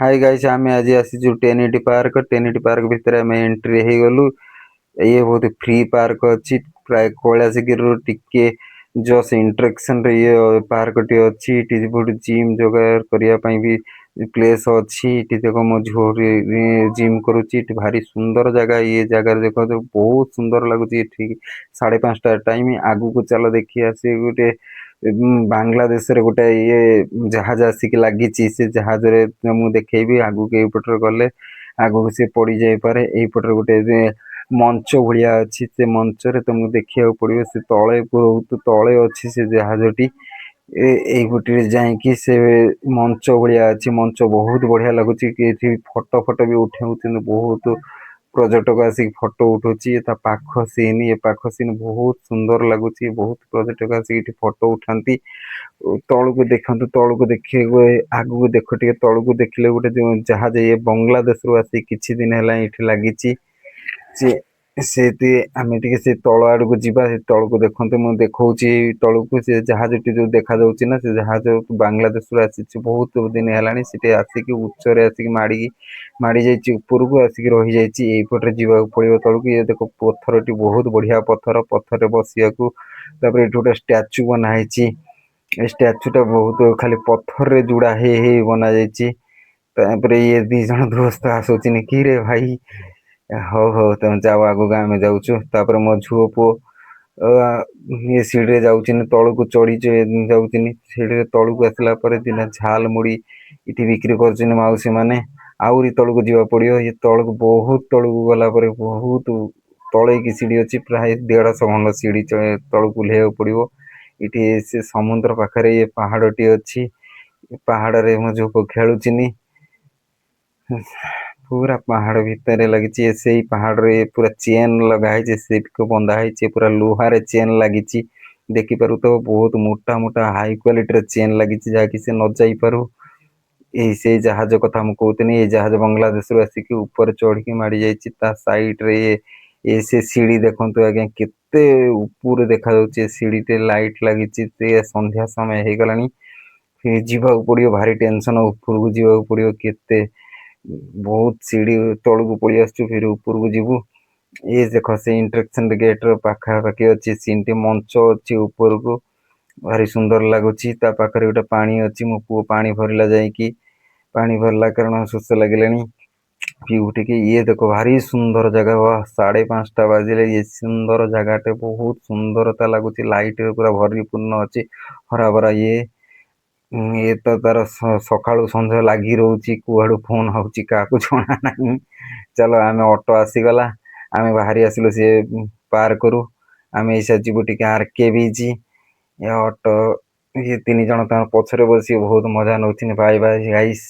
Hi guys आम आज आसी टेनिटी पार्क भितर आम एंट्री हो गलु। ये बहुत फ्री पार्क अच्छी प्राय कैलाशगिरी टिके जस्ट इंटरेक्शन रे ये पार्क टी अच्छी बहुत जिम जोगार करने भी प्लेस अच्छी देख मो झो जिम करुच्ची भारी सुंदर जगह ये जगह देख बहुत सुंदर लगुच 5:30 टाइम आगु को चलो देखी आसी गोटे बांग्लादेश रे गोटे ये जहाज आसिक लगी से जहाज मु देखेबी आगु के पटर गले आगु से पड़ी जाई पारे एई पटर गोटे मंच भाया अच्छी से मंच रे तुमको देखा पड़ो से तले बहुत तले अच्छी से जहाजटी गोटे जाकि से मंच भाया अच्छी मंच बहुत बढ़िया लगुच फटो फटो भी उठे बहुत पर्यटक आसिक फटो उठुची पाख सीन ये पाख सीन बहुत सुंदर लगुच बहुत पर्यटक आसिक फटो उठाती तौक देखु तौक देखिए आगु को देख टे तौक देखले गोटे जो जहाज ये बांग्लादेश रु आसी किछि दिन है लगी से आम टे से तल आड़ को जीवा तौक देखते मुझे देखा तौक से जहाज टी जो देखा ना से जहाज बांग्लादेश रु आसी बहुत दिन है आसिक उच्चरे आसिक माड़ी जाइए ऊपर को आसिक रही जाइए यहीपटे जावाक पड़ो तौक ये देख पत्थर टी बहुत बढ़िया पत्थर पत्थर बसिया ये गोटे स्टाच्यू बनाई स्टाच्यूटा बहुत खाली पत्थर रे जुड़ा हे बना ये दी जन दोस्त आसुचिन कि रे भाई हो हो तुम जाओ आगु आम जाऊँ मो झुओ पु ये सीढ़ी जाऊन तौक चढ़ी जाऊन सीढ़ी तौक आसला दिन झाल मुड़ी इटी बिक्री कर मौसी मैंने आहरी तौक जावा पड़ो ये तौक बहुत तौक गला बहुत तले की सीढ़ी अच्छी प्राय 150 खंड सीढ़ी तौक ओह्लैया पड़ो इटी से समुद्र पाखरे ये पहाड़टी अच्छी पहाड़ रे मो झुको खेलुचिनी पूरा पहाड़ भितर लगी से पहाड़ रे पूरा चेन लगाई से को बंधा है पूरा लुहार चेन लगी देखिपार तो बहुत मोटा मोटा हाई क्वालिटी चेन लगी जहाँकि से न जाई पारू यही से जहाज कथा मुझे कहते ये जहाज बांग्लादेश रु आसिक ऊपर चढ़ के माड़ी जाइए साइड रे ये से सीढ़ी देखु आज्ञा केते ऊपर देखा सीढ़ी टे लाइट लगी संध्या समय हो गला जीवा पड़ो भारी टेंशन ऊपर को जीवा पड़ो केते बहुत सीढ़ी तौक पड़ी आसु फिर ऊपर को जीवु ये देख से इंटरेक्शन गेट पाखापाखि अच्छी सीन टी मंच अच्छी ऊपर को भारी सुंदर लगुच पाखे गोटे पानी अच्छी मो पु पानी भरला जाकि पानी भरला कारण शोष लगे पी उठिकी ये देखो भारी सुंदर जगह 5:30 बाजिले ये सुंदर जगह बहुत सुंदरता लगुच लाइट पूरा भरीपूर्ण अच्छी हरा भरा ये तो तार सका संध्या लगी रोचे कुआड़ू फोन होची क्या जना ना चलो आम ऑटो आसीगला आम बाहरी आसिलु सी पार्क रु आम ऐसा जीवु टी आरके बीच ऑटो ये 3 जन पछरे बस बहुत मजा नौ बाय बाय गाइस।